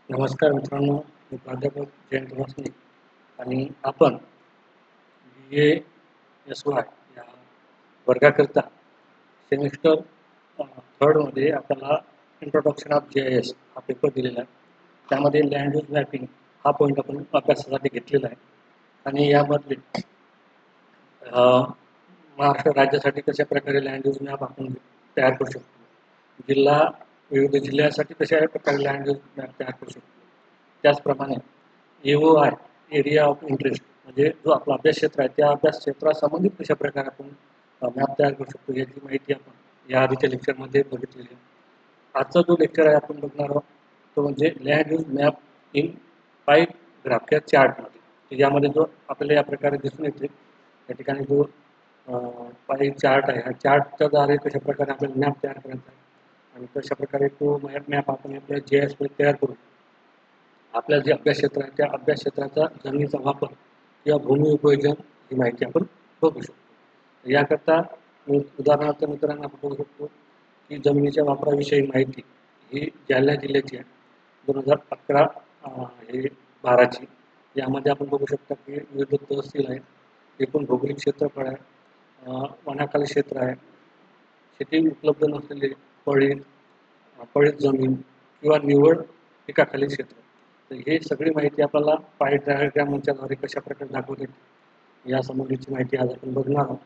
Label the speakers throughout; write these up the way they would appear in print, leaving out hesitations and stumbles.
Speaker 1: नमस्कार मित्रांनो, मी प्राध्यापक जयंत वासनिक आणि आपण BA-SY या वर्गाकरता सेमिस्टर थर्डमध्ये आपल्याला इंट्रोडक्शन ऑफ GIS हा पेपर दिलेला आहे. त्यामध्ये लँड यूज मॅपिंग हा पॉईंट आपण अभ्यासासाठी घेतलेला आहे आणि यामधले महाराष्ट्र राज्यासाठी कशा प्रकारे लँड यूज मॅप आपण तयार करू शकतो, जिल्हा विविध जिल्ह्यासाठी कशा प्रकारे लँड यूज मॅप तयार करू शकतो, त्याचप्रमाणे AOI एरिया ऑफ इंटरेस्ट म्हणजे जो आपला अभ्यास क्षेत्र आहे त्या अभ्यास क्षेत्रासंबंधित कशा प्रकारे आपण मॅप तयार करू शकतो याची माहिती आपण या आधीच्या लेक्चरमध्ये बघितलेली आहे. आजचा जो लेक्चर आहे आपण बघणार आहोत तो म्हणजे land use map in 5 graph या चार्टमध्ये. यामध्ये जो आपल्याला या प्रकारे दिसून येते या ठिकाणी जो पाई चार्ट आहे, ह्या चार्टच्या द्वारे कशा प्रकारे आपल्याला मॅप तयार करायचा आहे आणि कशा प्रकारे तो मॅप आपण आपल्या GIS मध्ये तयार करू. आपल्या जे अभ्यास क्षेत्र आहे त्या अभ्यास क्षेत्राचा जमिनीचा वापर किंवा भूमी उपयोजन ही माहिती आपण बघू शकतो. याकरता उदाहरणार्थ मित्रांनो आपण बघू शकतो की जमिनीच्या वापराविषयी माहिती ही जालना जिल्ह्याची आहे 2011 हे 12ची. यामध्ये आपण बघू शकता की विविध तहसील आहेत, एकूण भौगोलिक क्षेत्रफळ आहे, वनाखाली क्षेत्र आहे, शेती उपलब्ध नसलेले पडीत पडीत जमीन किंवा निवड पिकाखाली क्षेत्र. तर हे सगळी माहिती आपल्याला पाय डायग्रामच्या द्वारे कशा प्रकारे दाखवता येते या संबंधीची माहिती आज आपण बघणार आहोत.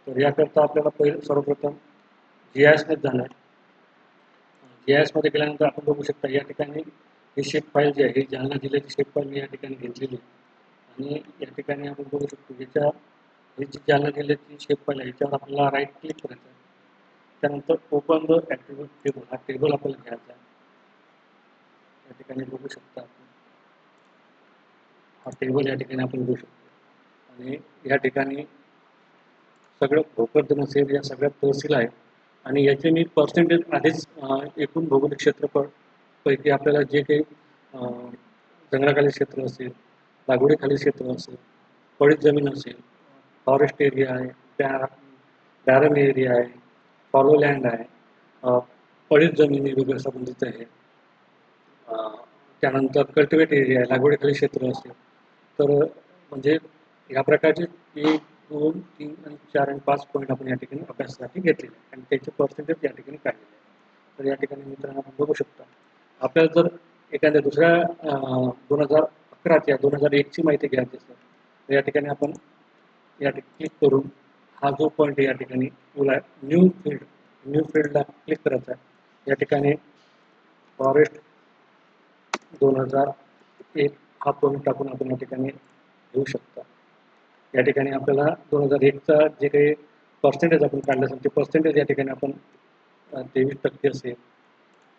Speaker 1: तर याकरता आपल्याला सर्वप्रथम GIS मध्ये जाणार. GIS मध्ये गेल्यानंतर आपण बघू शकता या ठिकाणी ही शेप फाईल जी आहे ही जालना जिल्ह्याची शेप फाईल मी या ठिकाणी घेतलेली आहे आणि या ठिकाणी आपण बघू शकतो याच्या ही जी जालना जिल्ह्याची शेप फाईल आहे याच्यावर आपल्याला राईट क्लिक करायचं आहे. त्यानंतर ओपन द ॲट्रिब्यूट टेबल हा टेबल आपल्याला घ्यायचा आहे. या ठिकाणी बघू शकता आपण हा टेबल या ठिकाणी आपण बघू शकतो आणि या ठिकाणी सगळं भोकरदन असेल या सगळ्यात तहसील आहे आणि याचे मी पर्सेंटेज आधीच एकूण भौगोलिक क्षेत्रफळ पैकी आपल्याला जे काही जंगलाखाली क्षेत्र असेल, लागवडीखाली क्षेत्र असेल, पडीत जमीन असेल, फॉरेस्ट एरिया आहे, बॅरन एरिया आहे, फॉलो लँड आहे, पडीत जमिनी वगैरे संबंधित आहे, त्यानंतर कल्टिवेट एरिया आहे, लागवडीखाली क्षेत्र असेल. तर म्हणजे या प्रकारचे 1, 2, 3 आणि 4 आणि 5 पॉईंट आपण या ठिकाणी अभ्यासासाठी घेतलेले आहे आणि त्याचे पर्सेंटेज या ठिकाणी काढलेले आहे. तर या ठिकाणी मित्रांनो आपण बघू शकता आपल्याला जर एखाद्या दुसऱ्या 2011च्या 2001ची माहिती घ्यायची असेल तर या ठिकाणी आपण या ठिकाणी क्लिक करून हा जो पॉईंट या ठिकाणी न्यू फील्डला क्लिक करायचा आहे. या ठिकाणी फॉरेस्ट 2001 हा पॉईंट टाकून आपण या ठिकाणी घेऊ शकता. या ठिकाणी आपल्याला 2001चा जे काही पर्सेंटेज आपण काढलं असेल ते पर्सेंटेज या ठिकाणी आपण 23% असेल,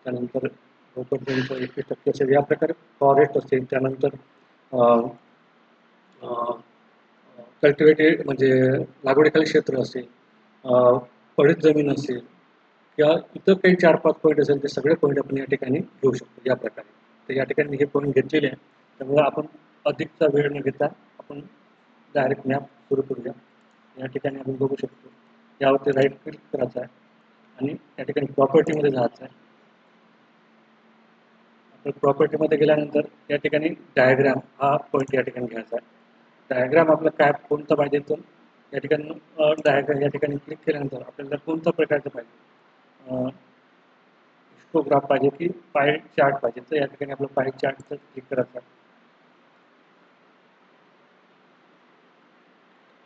Speaker 1: त्यानंतर भोकरदनचं 21% असेल, या प्रकारे फॉरेस्ट असेल, त्यानंतर कल्टिवेटेड म्हणजे लागवडीखाली क्षेत्र असेल, पडीत जमीन असेल किंवा इतर काही 4-5 पॉईंट असेल ते सगळे पॉईंट आपण या ठिकाणी घेऊ शकतो या प्रकारे. तर या ठिकाणी हे पॉईंट घेतलेले आहे त्यामुळे आपण अधिकचा वेळ न घेता आपण डायरेक्ट मॅप सुरू करूया. या ठिकाणी आपण बघू शकतो यावरती राईट क्लिक करायचं आहे आणि या ठिकाणी प्रॉपर्टीमध्ये जायचं आहे. आपण प्रॉपर्टीमध्ये गेल्यानंतर या ठिकाणी डायग्राम हा पॉईंट या ठिकाणी घ्यायचा आहे. डायग्राम आपलं काय कोणतं पाहिजे तर या ठिकाणी डायग्राम या ठिकाणी क्लिक केल्यानंतर आपल्याला कोणत्या प्रकारचं पाहिजे, हिस्टोग्राफ पाहिजे की पाय चार्ट पाहिजे, तर या ठिकाणी आपलं पाय चार्टचं क्लिक करायचं आहे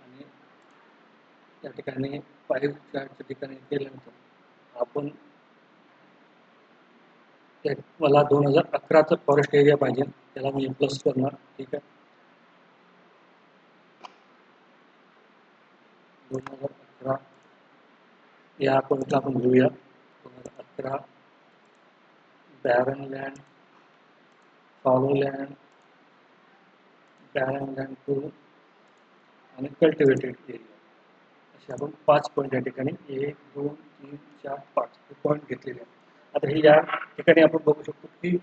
Speaker 1: आणि या ठिकाणी पाय चार्टच्या ठिकाणी केल्यानंतर आपण मला 2011चं फॉरेस्ट एरिया पाहिजे त्याला मी प्लस करणार. ठीक आहे, 2011 या पॉईंटला आपण घेऊया. 2011 baron land, follow land, baron land 2 आणि कल्टिवेटेड एरिया असे आपण 5 पॉईंट या ठिकाणी 1, 2, 3, 4, 5 हे पॉईंट घेतलेले आहेत. आता हे या ठिकाणी आपण बघू शकतो की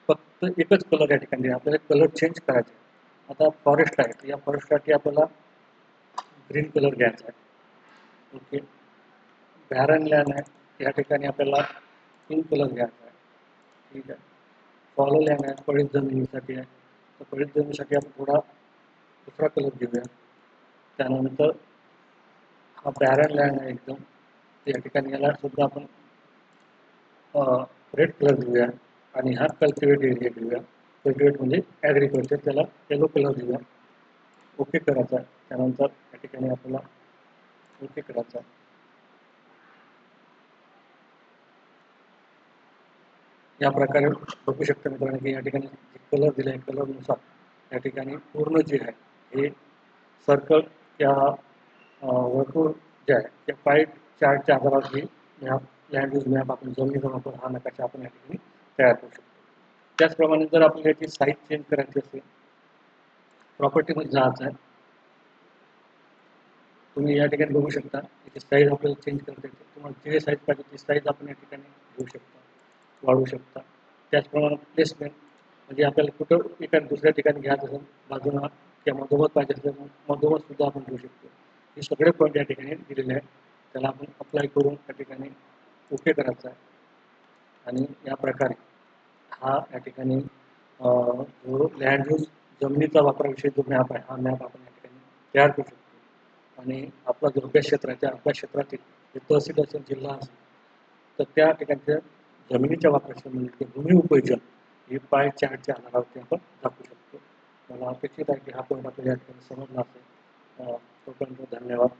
Speaker 1: फक्त एकच कलर या ठिकाणी आपल्याला कलर चेंज करायचा आहे. आता फॉरेस्ट आहे तर या फॉरेस्टसाठी आपल्याला ग्रीन कलर घ्यायचा आहे. ओके, बॅरन लँड आहे या ठिकाणी आपल्याला पिंक कलर घ्यायचा आहे. ठीक आहे, फॉलो लँड आहे, पडीत जमिनीसाठी आहे. तर पडीत जमिनीसाठी आपण थोडा दुसरा कलर घेऊया. त्यानंतर हा बॅरन लँड आहे एकदम, या ठिकाणी याला सुद्धा आपण रेड कलर देऊया. आणि हा कल्टिवेट एरिया देऊया. कल्टिवेट म्हणजे ॲग्रिकल्चर, त्याला येलो कलर देऊया. ओके करायचा. त्यानंतर या ठिकाणी आपल्याला ओके करायचा. या प्रकारे बघू शकता मित्रांनो की या ठिकाणी कलर दिला आहे, कलरनुसार या ठिकाणी पूर्ण जे आहे हे सर्कल त्या वर्तुळ जे आहे त्या पाय चार्टच्या आधारावरती मॅप, लँड यूज मॅप आपण जमिनीचा वापर हा नकाशा आपण या ठिकाणी तयार करू शकतो. त्याचप्रमाणे जर आपल्याला याची साईज चेंज करायची असेल, प्रॉपर्टीमध्ये जायचं आहे, तुम्ही या ठिकाणी बघू शकता याची साईज आपल्याला चेंज करता येते. तुम्हाला जे साईज पाहिजे ती साईज आपण या ठिकाणी घेऊ शकता, वाढवू शकता. त्याचप्रमाणे प्लेसमेंट म्हणजे आपल्याला कुठं एका दुसऱ्या ठिकाणी घ्यायचं असेल, बाजूला किंवा मधोमध पाहिजे असेल मधोमध सुद्धा आपण घेऊ शकतो. हे सगळे पॉईंट या ठिकाणी दिलेले आहेत. त्याला आपण अप्लाय करून त्या ठिकाणी ओके करायचा आहे. आणि या प्रकारे हा या ठिकाणी जो लँड यूज जमिनीचा वापराविषयी जो मॅप आहे हा मॅप आपण या ठिकाणी तयार करू शकतो. आणि आपला जो अभ्यास क्षेत्र आहे त्या अभ्यास क्षेत्रातील जे तहसील असेल, जिल्हा असेल, तर त्या ठिकाणच्या जमिनीच्या वापराशी संबंधित भूमी उपयोजन हे पाय चार्टच्या आधारावरती आपण दाखवू शकतो. मला अपेक्षित आहे की हा पॉईंट आपल्याला या ठिकाणी समजला असेल. तोपर्यंत धन्यवाद.